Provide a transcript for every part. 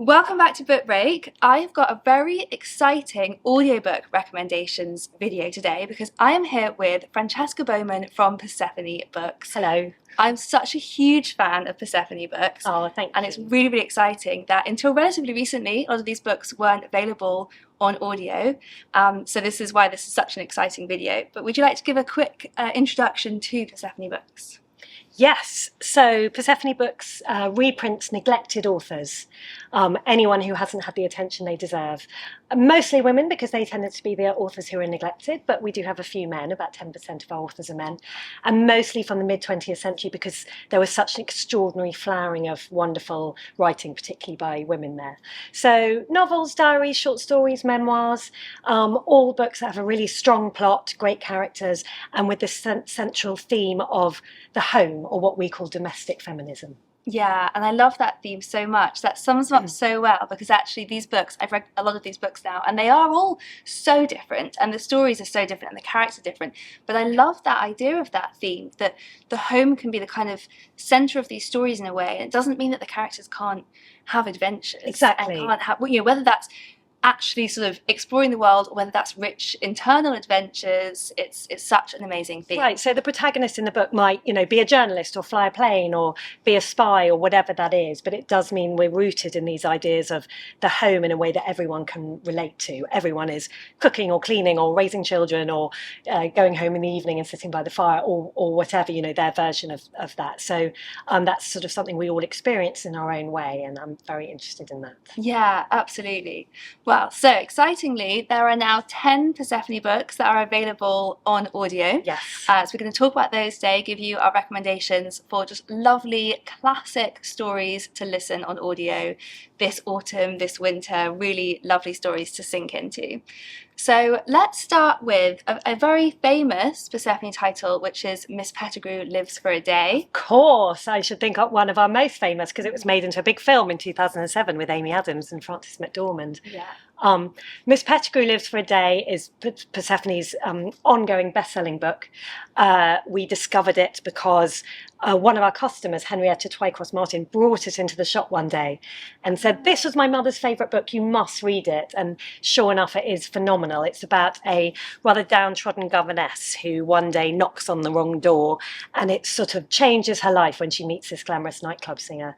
Welcome back to Book Break. I've got a very exciting audiobook recommendations video today because I am here with Francesca Beauman from Persephone Books. Hello. I'm such a huge fan of Persephone Books. Oh, thank you. And it's really, really exciting that until relatively recently, a lot of these books weren't available on audio. So this is why this is such an exciting video. But would you like to give a quick introduction to Persephone Books? Yes, so Persephone Books reprints neglected authors, anyone who hasn't had the attention they deserve. Mostly women, because they tended to be the authors who are neglected, but we do have a few men, about 10% of our authors are men, and mostly from the mid-20th century because there was such an extraordinary flowering of wonderful writing, particularly by women there. So novels, diaries, short stories, memoirs, all books that have a really strong plot, great characters, and with this central theme of the home, or what we call domestic feminism. Yeah, and I love that theme so much. That sums them up so well because actually these books, I've read a lot of these books now, and they are all so different, and the stories are so different, and the characters are different. But I love that idea of that theme, that the home can be the kind of centre of these stories in a way, and it doesn't mean that the characters can't have adventures. Exactly. And can't have, whether that's actually sort of exploring the world, or whether that's rich internal adventures, it's such an amazing theme. Right, so the protagonist in the book might, be a journalist or fly a plane or be a spy or whatever that is, but it does mean we're rooted in these ideas of the home in a way that everyone can relate to. Everyone is cooking or cleaning or raising children or going home in the evening and sitting by the fire or whatever, their version of that. So that's sort of something we all experience in our own way, and I'm very interested in that. Yeah, absolutely. Well, so excitingly, there are now 10 Persephone books that are available on audio. Yes. So we're going to talk about those today, give you our recommendations for just lovely classic stories to listen on audio this autumn, this winter, really lovely stories to sink into. So let's start with a very famous Persephone title, which is Miss Pettigrew Lives for a Day. Of course, I should think up one of our most famous because it was made into a big film in 2007 with Amy Adams and Frances McDormand. Yeah. Miss Pettigrew Lives for a Day is Persephone's ongoing best-selling book. We discovered it because one of our customers, Henrietta Twycross Martin, brought it into the shop one day and said, "This was my mother's favourite book, you must read it." And sure enough, it is phenomenal. It's about a rather downtrodden governess who one day knocks on the wrong door, and it sort of changes her life when she meets this glamorous nightclub singer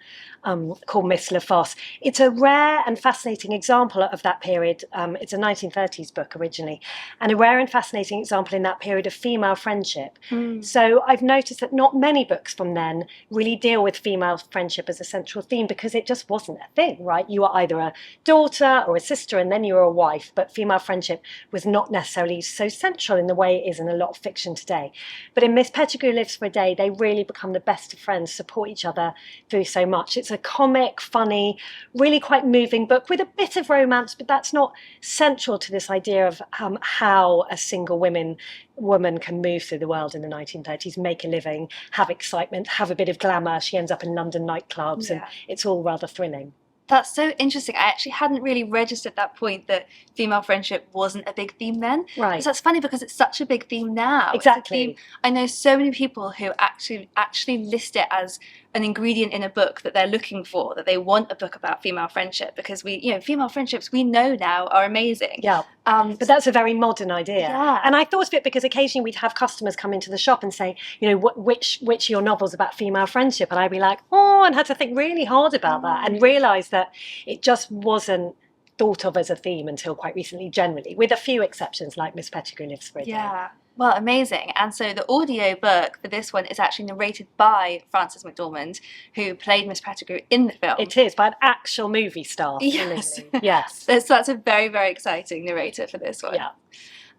called Miss LaFosse. It's a rare and fascinating example of that period. It's a 1930s book originally, and a rare and fascinating example in that period of female friendship. So I've noticed that not many books from then really deal with female friendship as a central theme because it just wasn't a thing, right? You were either a daughter or a sister and then you were a wife, but female friendship was not necessarily so central in the way it is in a lot of fiction today. But in Miss Pettigrew Lives for a Day, they really become the best of friends, support each other through so much. It's a comic, funny, really quite moving book with a bit of romance, but that's not central to this idea of how a single woman can move through the world in the 1930s, make a living, have excitement, have a bit of glamour. She ends up in London nightclubs, and it's all rather thrilling. That's so interesting. I actually hadn't really registered that point that female friendship wasn't a big theme then. Right. So that's funny because it's such a big theme now. Exactly. I know so many people who actually list it as an ingredient in a book that they're looking for, that they want a book about female friendship because female friendships we know now are amazing. Yeah. But that's a very modern idea. Yeah. And I thought of it because occasionally we'd have customers come into the shop and say, which of your novels about female friendship? And I'd be like, and had to think really hard about that and realise that it just wasn't thought of as a theme until quite recently, generally, with a few exceptions like Miss Pettigrew Lives for a Day. Yeah. Well, amazing. And so the audio book for this one is actually narrated by Frances McDormand, who played Miss Pettigrew in the film. It is, by an actual movie star. Yes. Yes. So that's a very, very exciting narrator for this one. Yeah.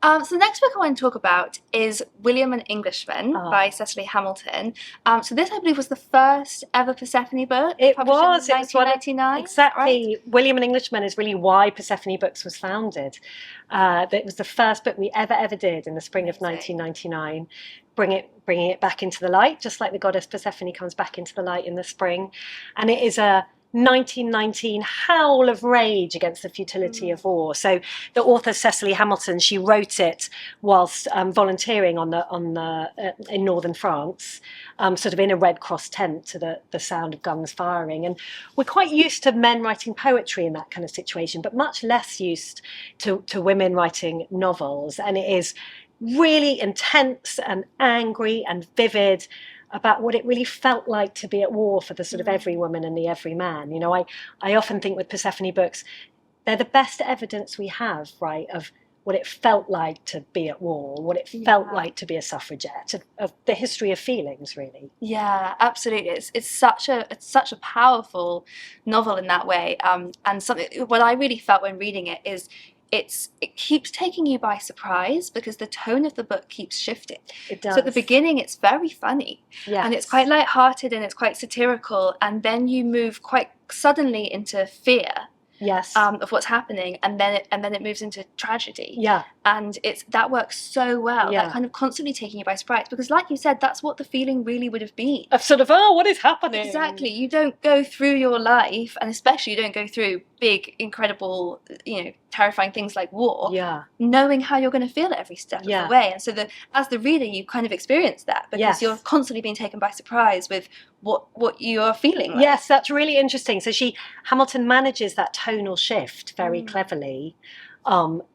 So the next book I want to talk about is William and Englishman by Cecily Hamilton. So this, I believe, was the first ever Persephone book. It was. In 1999. Exactly. Right? William and Englishman is really why Persephone Books was founded. It was the first book we ever did in the spring of 1999. Bringing it back into the light, just like the goddess Persephone comes back into the light in the spring. And it is a 1919 howl of rage against the futility of war. So the author Cecily Hamilton, she wrote it whilst volunteering in northern France, sort of in a Red Cross tent to the sound of guns firing. And we're quite used to men writing poetry in that kind of situation, but much less used to women writing novels. And it is really intense and angry and vivid about what it really felt like to be at war for the sort of every woman and the every man. You know, I often think with Persephone Books, they're the best evidence we have, right, of what it felt like to be at war, what it felt like to be a suffragette, of the history of feelings, really. Yeah, absolutely. It's such a powerful novel in that way. And something what I really felt when reading it is it keeps taking you by surprise because the tone of the book keeps shifting. It does. So at the beginning, it's very funny, yes. and it's quite light-hearted and it's quite satirical, and then you move quite suddenly into fear. Yes. Of what's happening, and then it moves into tragedy. Yeah. And that works so well. Yeah. That kind of constantly taking you by surprise, because like you said, that's what the feeling really would have been. Of sort of, oh, what is happening? Exactly. You don't go through your life, and especially you don't go through big, incredible, terrifying things like war, knowing how you're going to feel every step of the way. And so as the reader, you kind of experience that because you're constantly being taken by surprise with what you are feeling like. Yes, that's really interesting. So Hamilton manages that tonal shift very cleverly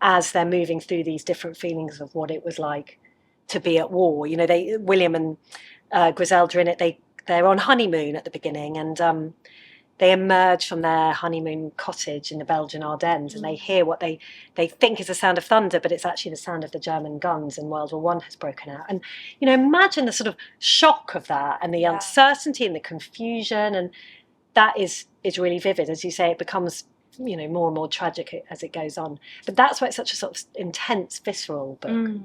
as they're moving through these different feelings of what it was like to be at war. You know, William and Griselda in it, they're on honeymoon at the beginning, and they emerge from their honeymoon cottage in the Belgian Ardennes, and they hear what they think is the sound of thunder, but it's actually the sound of the German guns, and World War I has broken out. And, imagine the sort of shock of that, and the uncertainty and the confusion, and that is really vivid. As you say, it becomes, more and more tragic as it goes on. But that's why it's such a sort of intense, visceral book.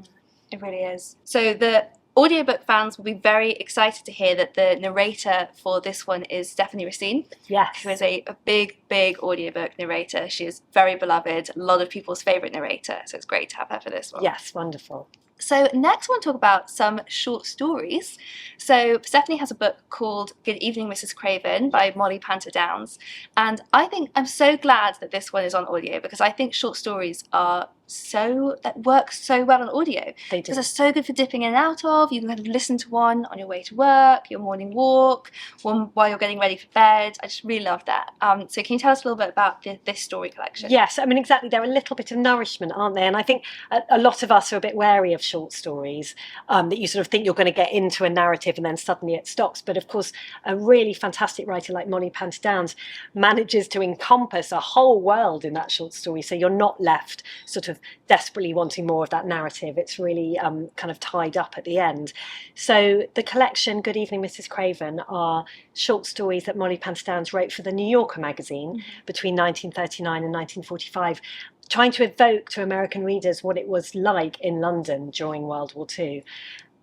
It really is. So the audiobook fans will be very excited to hear that the narrator for this one is Stephanie Racine. Yes. Who is a big audiobook narrator. She is very beloved, a lot of people's favourite narrator, so it's great to have her for this one. Yes, wonderful. So next I want to talk about some short stories. So Persephone has a book called Good Evening, Mrs. Craven by Molly Panter Downs, and I'm so glad that this one is on audio, because I think short stories that work so well on audio. They do. Because they're so good for dipping in and out of. You can kind of listen to one on your way to work, your morning walk, one while you're getting ready for bed. I just really love that. So can you tell us a little bit about this story collection? Yes, I mean, exactly. They're a little bit of nourishment, aren't they? And I think a lot of us are a bit wary of short stories, that you sort of think you're going to get into a narrative and then suddenly it stops. But of course, a really fantastic writer like Molly Panter Downs manages to encompass a whole world in that short story. So you're not left sort of desperately wanting more of that narrative. It's really kind of tied up at the end. So the collection, Good Evening, Mrs. Craven, are short stories that Molly Panter Downs wrote for the New Yorker magazine between 1939 and 1945, trying to evoke to American readers what it was like in London during World War II.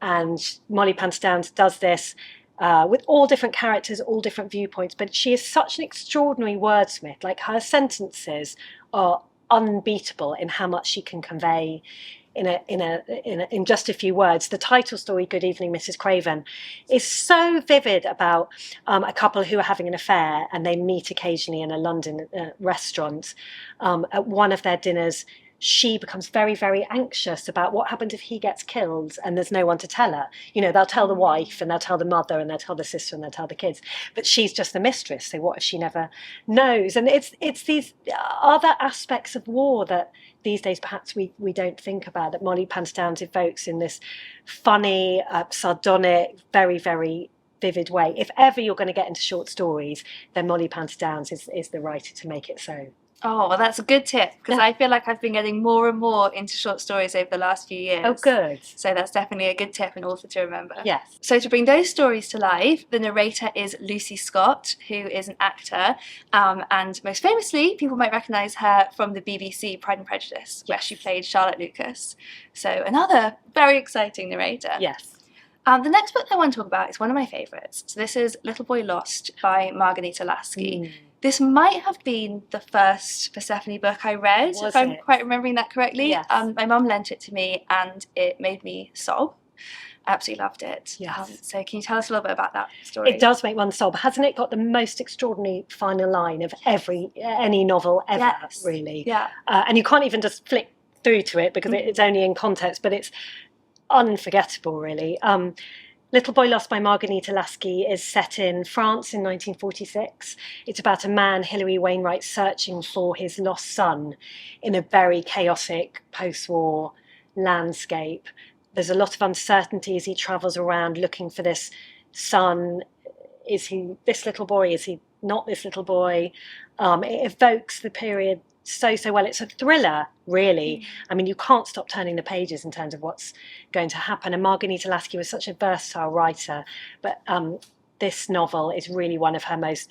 And Molly Panter Downs does this with all different characters, all different viewpoints, but she is such an extraordinary wordsmith. Like, her sentences are unbeatable in how much she can convey in just a few words. The title story, Good Evening, Mrs. Craven, is so vivid about a couple who are having an affair, and they meet occasionally in a London restaurant. At one of their dinners, she becomes very, very anxious about what happens if he gets killed and there's no one to tell her. They'll tell the wife, and they'll tell the mother, and they'll tell the sister, and they'll tell the kids, but she's just the mistress, so what if she never knows? And it's these other aspects of war that these days perhaps we don't think about, that Molly Panter Downs evokes in this funny, sardonic, very, very vivid way. If ever you're going to get into short stories, then Molly Panter Downs is the writer to make it so. Oh, well, that's a good tip, because I feel like I've been getting more and more into short stories over the last few years. Oh, good. So that's definitely a good tip and author to remember. Yes. So to bring those stories to life, the narrator is Lucy Scott, who is an actor, and most famously, people might recognise her from the BBC Pride and Prejudice, where she played Charlotte Lucas. So another very exciting narrator. Yes. The next book I want to talk about is one of my favourites. So this is Little Boy Lost by Margarita Lasky. This might have been the first Persephone book I read, if I'm quite remembering that correctly. Yes. My mum lent it to me, and it made me sob. Absolutely loved it. Yes. So can you tell us a little bit about that story? It does make one sob. Hasn't it got the most extraordinary final line of any novel ever, really? Yeah. And you can't even just flick through to it because it's only in context, but it's unforgettable, really. Little Boy Lost by Margarita Lasky is set in France in 1946. It's about a man, Hilary Wainwright, searching for his lost son in a very chaotic post-war landscape. There's a lot of uncertainty as he travels around looking for this son. Is he this little boy? Is he not this little boy? It evokes the period so well. It's a thriller, really. I mean, you can't stop turning the pages in terms of what's going to happen. And Margarita Lasky was such a versatile writer, but this novel is really one of her most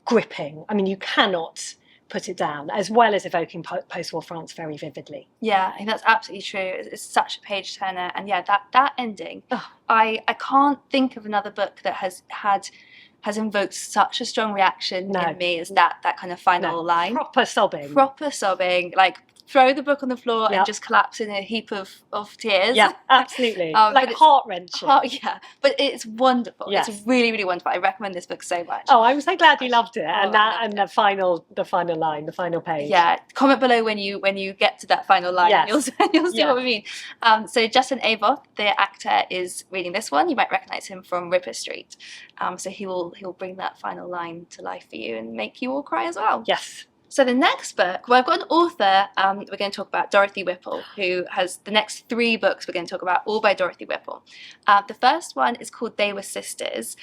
gripping. I mean, you cannot put it down, as well as evoking post-war France very vividly. Yeah, I think that's absolutely true. It's such a page turner, and yeah, that ending. I can't think of another book that has invoked such a strong reaction in me as that kind of final line. Proper sobbing, like throw the book on the floor and just collapse in a heap of tears. Yeah, absolutely. Like heart-wrenching. Yeah, but it's wonderful. Yes. It's really, really wonderful. I recommend this book so much. Oh, I'm so glad you loved it. And the final line, the final page. Yeah, comment below when you get to that final line, and you'll see what we mean. So Justin Avoth, the actor, is reading this one. You might recognise him from Ripper Street. So he'll bring that final line to life for you and make you all cry as well. Yes. So the next book, well, I've got an author we're going to talk about, Dorothy Whipple, who has the next 3 books we're going to talk about, all by Dorothy Whipple. The first one is called They Were Sisters.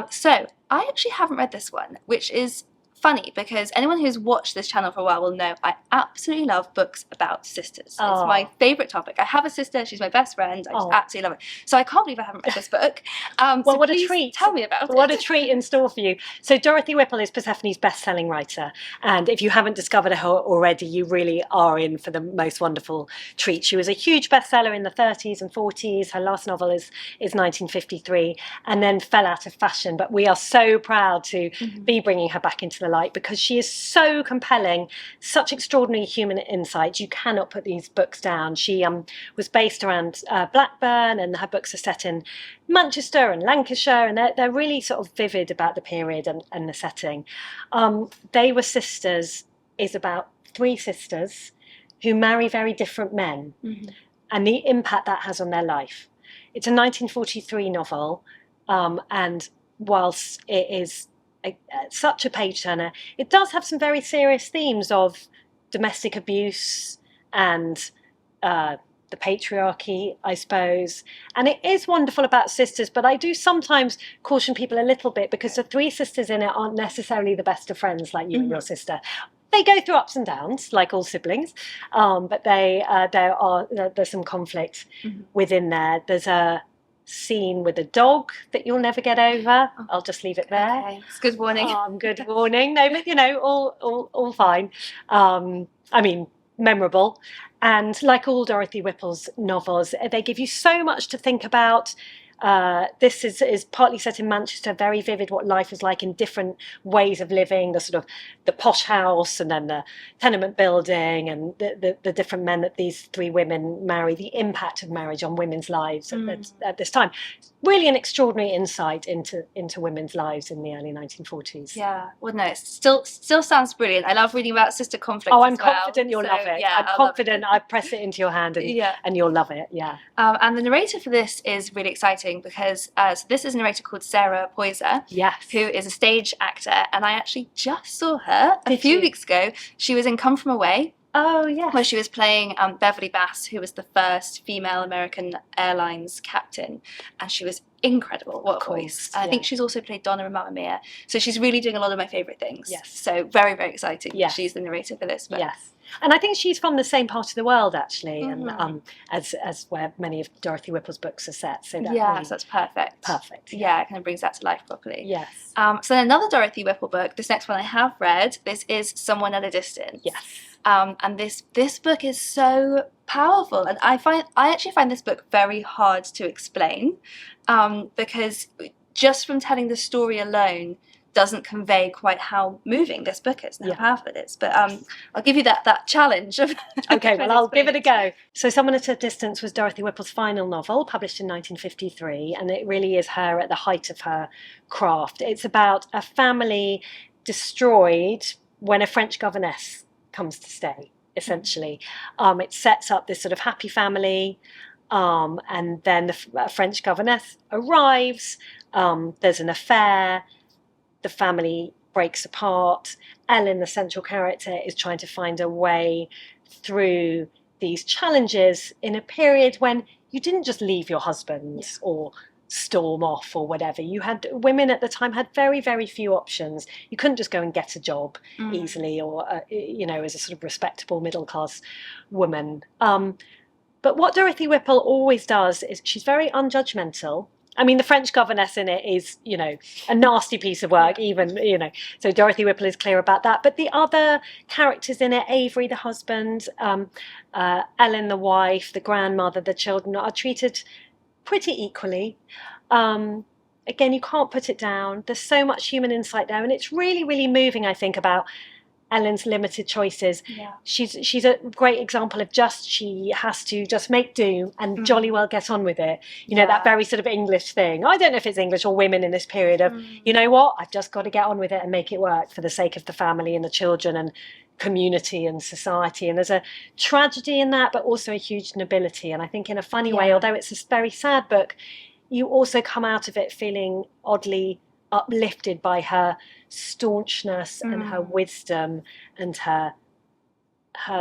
So I actually haven't read this one, which is funny because anyone who's watched this channel for a while will know I absolutely love books about sisters. It's my favourite topic. I have a sister, she's my best friend, I just absolutely love it. So I can't believe I haven't read this book. Well, so what a treat. Tell me about it. What a treat in store for you. So Dorothy Whipple is Persephone's best-selling writer, and if you haven't discovered her already, you really are in for the most wonderful treat. She was a huge bestseller in the 30s and 40s. Her last novel is 1953, and then fell out of fashion, but we are so proud to be bringing her back into the light because she is so compelling, such extraordinary human insight. You cannot put these books down. She was based around Blackburn, and her books are set in Manchester and Lancashire, and they're really sort of vivid about the period and the setting. They Were Sisters is about 3 sisters who marry very different men and the impact that has on their life. It's a 1943 novel, and whilst it is such a page turner, it does have some very serious themes of domestic abuse and the patriarchy, I suppose. And it is wonderful about sisters, but I do sometimes caution people a little bit because the 3 sisters in it aren't necessarily the best of friends like you and your sister. They go through ups and downs, like all siblings, but there's some conflict within there. There's a scene with a dog that you'll never get over. I'll just leave it there. Okay. It's good warning. Good warning. No, but all fine. I mean, memorable. And like all Dorothy Whipple's novels, they give you so much to think about. This is partly set in Manchester, very vivid what life was like in different ways of living, the sort of the posh house and then the tenement building and the different men that these 3 women marry, the impact of marriage on women's lives at this time. Really an extraordinary insight into women's lives in the early 1940s. Yeah, well, no, it still sounds brilliant. I love reading about sister conflict. I'm confident you'll love it. Yeah, I'm confident I press it into your hand and you'll love it. Yeah. And the narrator for this is really exciting because so this is a narrator called Sarah Poyser, who is a stage actor, and I actually just saw her a few weeks ago. She was in Come From Away. Oh, yeah. Where she was playing Beverly Bass, who was the first female American Airlines captain, and she was incredible. What a voice. I think she's also played Donna in Mamma Mia, so she's really doing a lot of my favourite things. Yes. So very, very exciting. Yes. She's the narrator for this book. Yes. And I think she's from the same part of the world, actually, and as where many of Dorothy Whipple's books are set. So that so that's perfect. Perfect. Yeah, it kind of brings that to life properly. Yes. So then another Dorothy Whipple book, this next one I have read, this is Someone at a Distance. Yes. And this book is so powerful, and I actually find this book very hard to explain, because just from telling the story alone, doesn't convey quite how moving this book is and how Yeah. powerful it is. But I'll give you that challenge. Okay, well, I'll give it a go. So Someone at a Distance was Dorothy Whipple's final novel, published in 1953, and it really is her at the height of her craft. It's about a family destroyed when a French governess comes to stay, essentially. It sets up this sort of happy family, and then the French governess arrives, there's an affair, the family breaks apart. Ellen, the central character, is trying to find a way through these challenges in a period when you didn't just leave your husband or storm off or whatever. You had women at the time had very, very few options. You couldn't just go and get a job easily, or as a sort of respectable middle class woman. But what Dorothy Whipple always does is she's very unjudgmental. I mean, the French governess in it is, a nasty piece of work, even, so Dorothy Whipple is clear about that. But the other characters in it, Avery, the husband, Ellen, the wife, the grandmother, the children, are treated pretty equally. Again, you can't put it down. There's so much human insight there. And it's really, really moving, I think, about Ellen's limited choices. Yeah. She's a great example of she has to just make do and jolly well get on with it. That very sort of English thing. I don't know if it's English or women in this period of, you know what, I've just got to get on with it and make it work for the sake of the family and the children and community and society. And there's a tragedy in that, but also a huge nobility. And I think in a funny way, although it's a very sad book, you also come out of it feeling oddly uplifted by her staunchness and her wisdom and her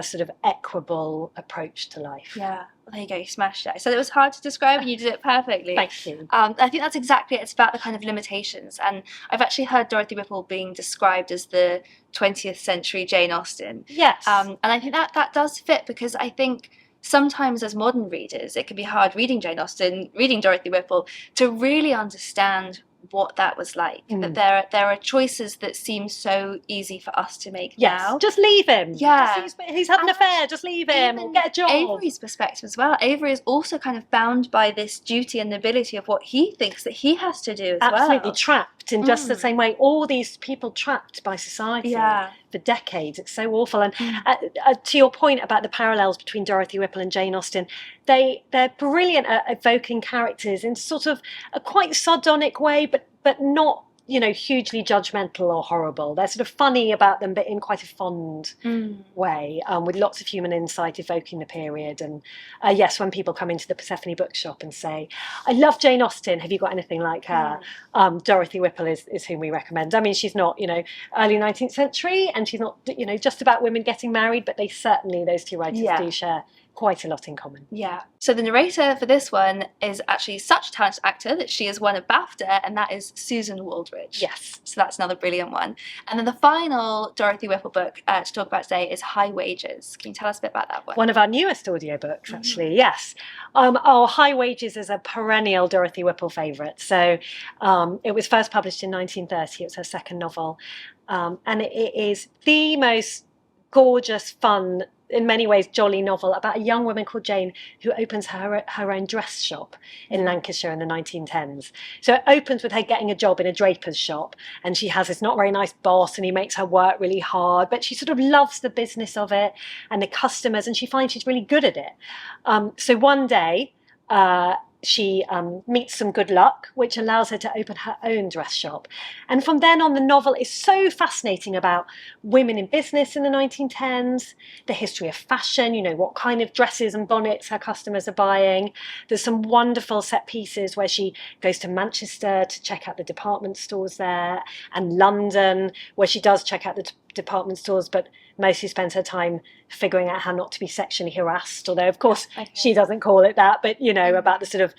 sort of equable approach to life. Yeah, well, there you go, you smashed it. So it was hard to describe and you did it perfectly. Thank you. I think that's exactly it. It's about the kind of limitations. And I've actually heard Dorothy Whipple being described as the 20th century Jane Austen. Yes. And I think that does fit, because I think sometimes as modern readers, it can be hard reading Jane Austen, reading Dorothy Whipple, to really understand what that was like. That there are choices that seem so easy for us to make now. Just leave him. Yeah. He's had an affair, just leave him or get a job. Avery's perspective as well. Avery is also kind of bound by this duty and nobility of what he thinks that he has to do as well. Absolutely trapped in just the same way. All these people trapped by society for decades. It's so awful. And to your point about the parallels between Dorothy Whipple and Jane Austen, they're brilliant at evoking characters in sort of a quite sardonic way, but not, hugely judgmental or horrible. They're sort of funny about them, but in quite a fond way, with lots of human insight evoking the period. And yes, when people come into the Persephone bookshop and say, I love Jane Austen, have you got anything like her? Dorothy Whipple is whom we recommend. I mean, she's not, early 19th century, and she's not, just about women getting married, but those two writers do share quite a lot in common. Yeah. So the narrator for this one is actually such a talented actor that she has won a BAFTA, and that is Susan Waldridge. Yes. So that's another brilliant one. And then the final Dorothy Whipple book to talk about today is High Wages. Can you tell us a bit about that one? One of our newest audiobooks, actually, yes. High Wages is a perennial Dorothy Whipple favourite. So it was first published in 1930. It was her second novel. And it is the most gorgeous, fun, in many ways jolly novel about a young woman called Jane who opens her own dress shop in Lancashire in the 1910s. So it opens with her getting a job in a draper's shop, and she has this not very nice boss and he makes her work really hard, but she sort of loves the business of it and the customers, and she finds she's really good at it. So one day she meets some good luck, which allows her to open her own dress shop. And from then on, the novel is so fascinating about women in business in the 1910s, the history of fashion, what kind of dresses and bonnets her customers are buying. There's some wonderful set pieces where she goes to Manchester to check out the department stores there, and London, where she does check out the department stores, but mostly spends her time figuring out how not to be sexually harassed, although of course she doesn't call it that, but about the sort of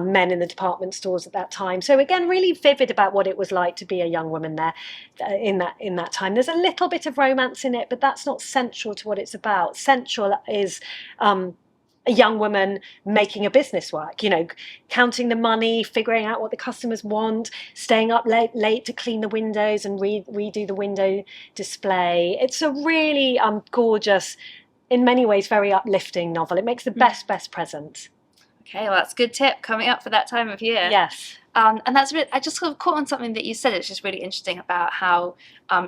men in the department stores at that time. So again, really vivid about what it was like to be a young woman there in that time. There's a little bit of romance in it, but that's not central to what it's about. Central is a young woman making a business work, counting the money, figuring out what the customers want, staying up late to clean the windows and redo the window display. It's a really gorgeous, in many ways, very uplifting novel. It makes the best present. Okay, well, that's a good tip coming up for that time of year. Yes. And that's really, I just sort of caught on something that you said. It's just really interesting about how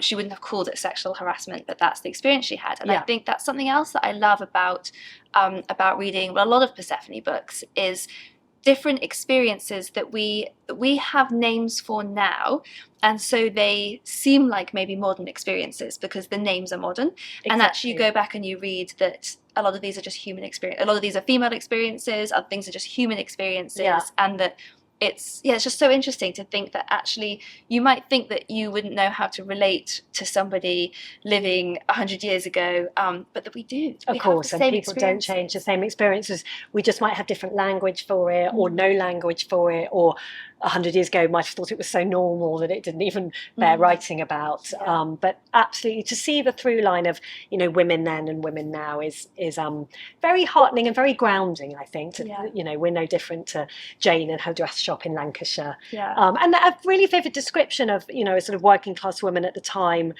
she wouldn't have called it sexual harassment, but that's the experience she had. And I think that's something else that I love about reading a lot of Persephone books is different experiences that we have names for now, and so they seem like maybe modern experiences because the names are modern. Exactly. And actually you go back and you read that a lot of these are just human experience. A lot of these are female experiences, other things are just human experiences, and that it's just so interesting to think that actually you might think that you wouldn't know how to relate to somebody living 100 years ago, but that we do. Of course, and people don't change the same experiences. We just might have different language for it, or no language for it, or 100 years ago might have thought it was so normal that it didn't even bear writing about. But absolutely, to see the through line of women then and women now is very heartening and very grounding. I think we're no different to Jane and her dress shop in Lancashire, and a really vivid description of a sort of working class woman at the time,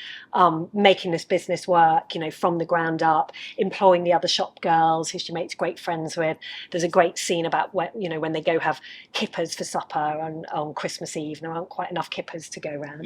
making this business work from the ground up, employing the other shop girls who she makes great friends with. There's a great scene about when they go have kippers for supper on Christmas Eve, and there aren't quite enough kippers to go around.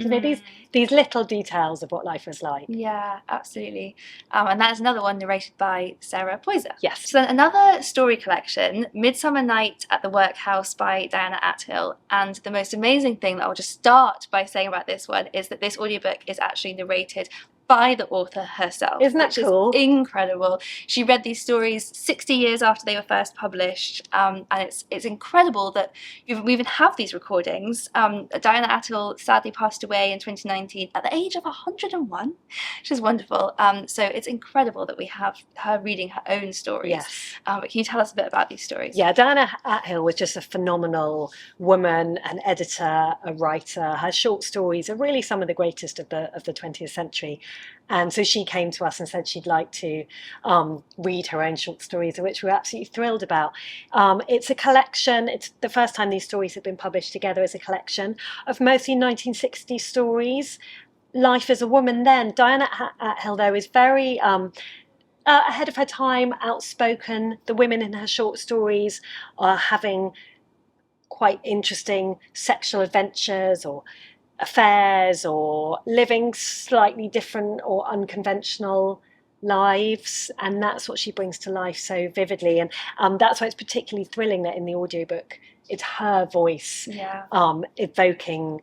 These little details of what life was like. Yeah, absolutely. And that's another one narrated by Sarah Poyser. Yes. So another story collection, Midsummer Night at the Workhouse by Diana Athill. And the most amazing thing that I'll just start by saying about this one is that this audiobook is actually narrated by the author herself. Isn't that cool? Is incredible. She read these stories 60 years after they were first published, and it's incredible that we even have these recordings. Diana Athill sadly passed away in 2019 at the age of 101, which is wonderful. So it's incredible that we have her reading her own stories. Yes. But can you tell us a bit about these stories? Yeah, Diana Athill was just a phenomenal woman, an editor, a writer. Her short stories are really some of the greatest of the 20th century. And so she came to us and said she'd like to read her own short stories, which we're absolutely thrilled about. It's a collection. It's the first time these stories have been published together as a collection of mostly 1960s stories. Life as a woman then. Diana Athill, though, is very ahead of her time, outspoken. The women in her short stories are having quite interesting sexual adventures or affairs or living slightly different or unconventional lives, and that's what she brings to life so vividly. And that's why it's particularly thrilling that in the audiobook it's her voice evoking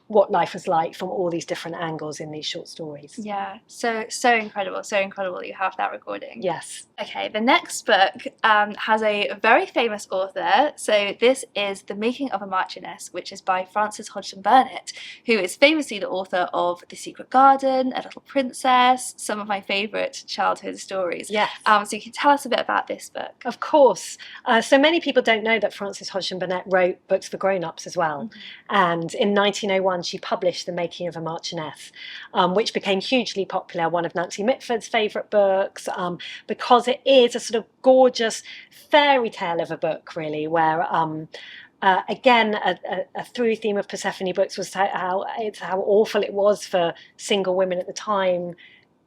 what life was like from all these different angles in these short stories. Yeah, so incredible that you have that recording. Yes. Okay, the next book has a very famous author. So this is The Making of a Marchioness, which is by Frances Hodgson Burnett, who is famously the author of The Secret Garden, A Little Princess, some of my favourite childhood stories. Yes. So you can tell us a bit about this book. Of course. So many people don't know that Frances Hodgson Burnett wrote books for grown-ups as well. And in 1901, she published The Making of a Marchioness, which became hugely popular, one of Nancy Mitford's favourite books, because it is a sort of gorgeous fairy tale of a book, really, where again, a through theme of Persephone books was how awful it was for single women at the time,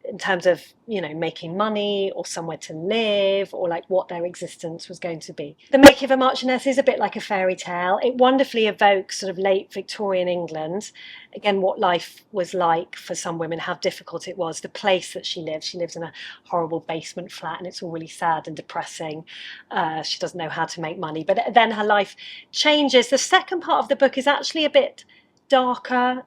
in terms of making money or somewhere to live, or like what their existence was going to be. The Making of a Marchioness is a bit like a fairy tale. It wonderfully evokes sort of late Victorian England, again what life was like for some women, how difficult it was, the place that she lives. She lives in a horrible basement flat and it's all really sad and depressing. She doesn't know how to make money, but then her life changes. The second part of the book is actually a bit darker.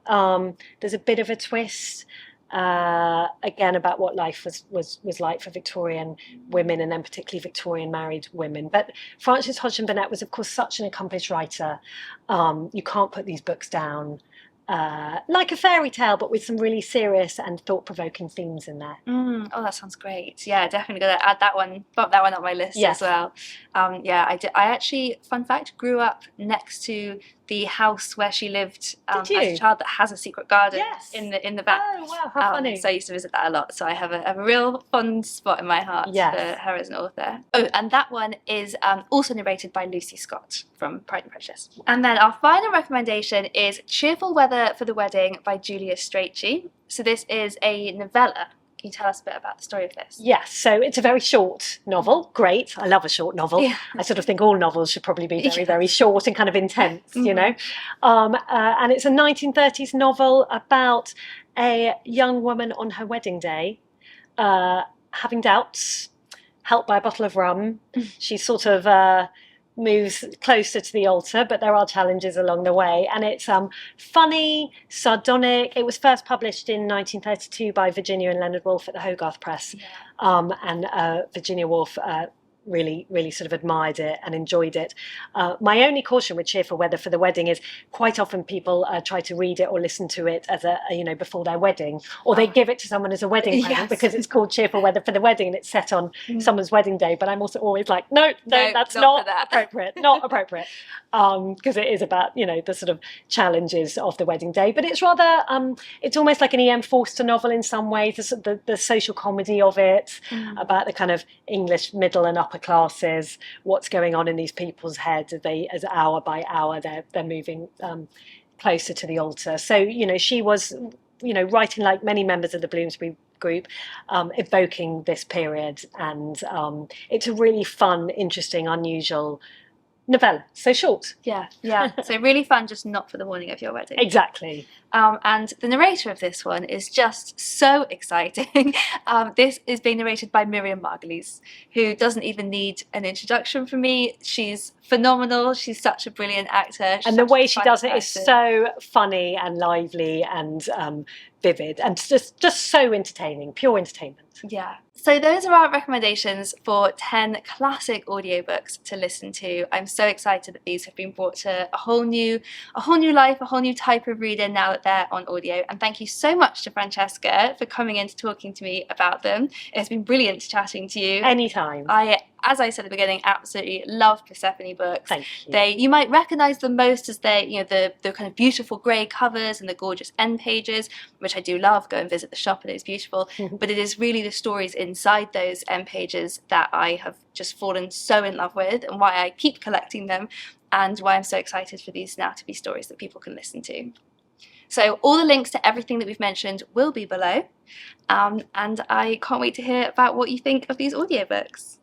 There's a bit of a twist. Again, about what life was like for Victorian women, and then particularly Victorian married women. But Frances Hodgson Burnett was, of course, such an accomplished writer. You can't put these books down like a fairy tale, but with some really serious and thought-provoking themes in there. Oh, that sounds great. Yeah, definitely going to add that one, bump that one up my list as well. Yeah, I did. I actually, fun fact, grew up next to the house where she lived as a child that has a secret garden in the back. Oh wow, how funny. So I used to visit that a lot, so I have a real fond spot in my heart for her as an author. Oh, and that one is also narrated by Lucy Scott from Pride and Prejudice. And then our final recommendation is Cheerful Weather for the Wedding by Julia Strachey. So this is a novella, Can you tell us a bit about the story of this? Yes, so it's a very short novel. Great. I love a short novel. Yeah. I sort of think all novels should probably be very, Yeah. very short and kind of intense, you know. And it's a 1930s novel about a young woman on her wedding day having doubts, helped by a bottle of rum. She sort of moves closer to the altar, but there are challenges along the way. And it's funny, sardonic. It was first published in 1932 by Virginia and Leonard Woolf at the Hogarth Press. Yeah. And Virginia Woolf really, really sort of admired it and enjoyed it. My only caution with Cheerful Weather for the Wedding is quite often people try to read it or listen to it as a before their wedding, or they give it to someone as a wedding present because it's called Cheerful Weather for the Wedding and it's set on someone's wedding day. But I'm also always like, no, that's not appropriate, not appropriate, because it is about the sort of challenges of the wedding day. But it's rather, it's almost like an E.M. Forster novel in some ways. The social comedy of it, about the kind of English middle and upper classes, what's going on in these people's heads as hour by hour they're moving closer to the altar. So she was writing like many members of the Bloomsbury group, evoking this period, and it's a really fun, interesting, unusual novella. So short. Yeah. So really fun, just not for the morning of your wedding. Exactly. And the narrator of this one is just so exciting. This is being narrated by Miriam Margolyes, who doesn't even need an introduction from me. She's phenomenal. She's such a brilliant actor. And the way she does it is so funny and lively and vivid and just so entertaining, pure entertainment. Yeah. So those are our recommendations for 10 classic audiobooks to listen to. I'm so excited that these have been brought to a whole new life, a whole new type of reader now that they're on audio. And thank you so much to Francesca for coming in to talking to me about them. It's been brilliant chatting to you. Anytime. As I said at the beginning, absolutely love Persephone Books. Thank you. You might recognise them most as the kind of beautiful grey covers and the gorgeous end pages, which I do love. Go and visit the shop, it is beautiful. But it is really the stories inside those end pages that I have just fallen so in love with, and why I keep collecting them, and why I'm so excited for these now to be stories that people can listen to. So all the links to everything that we've mentioned will be below, and I can't wait to hear about what you think of these audiobooks.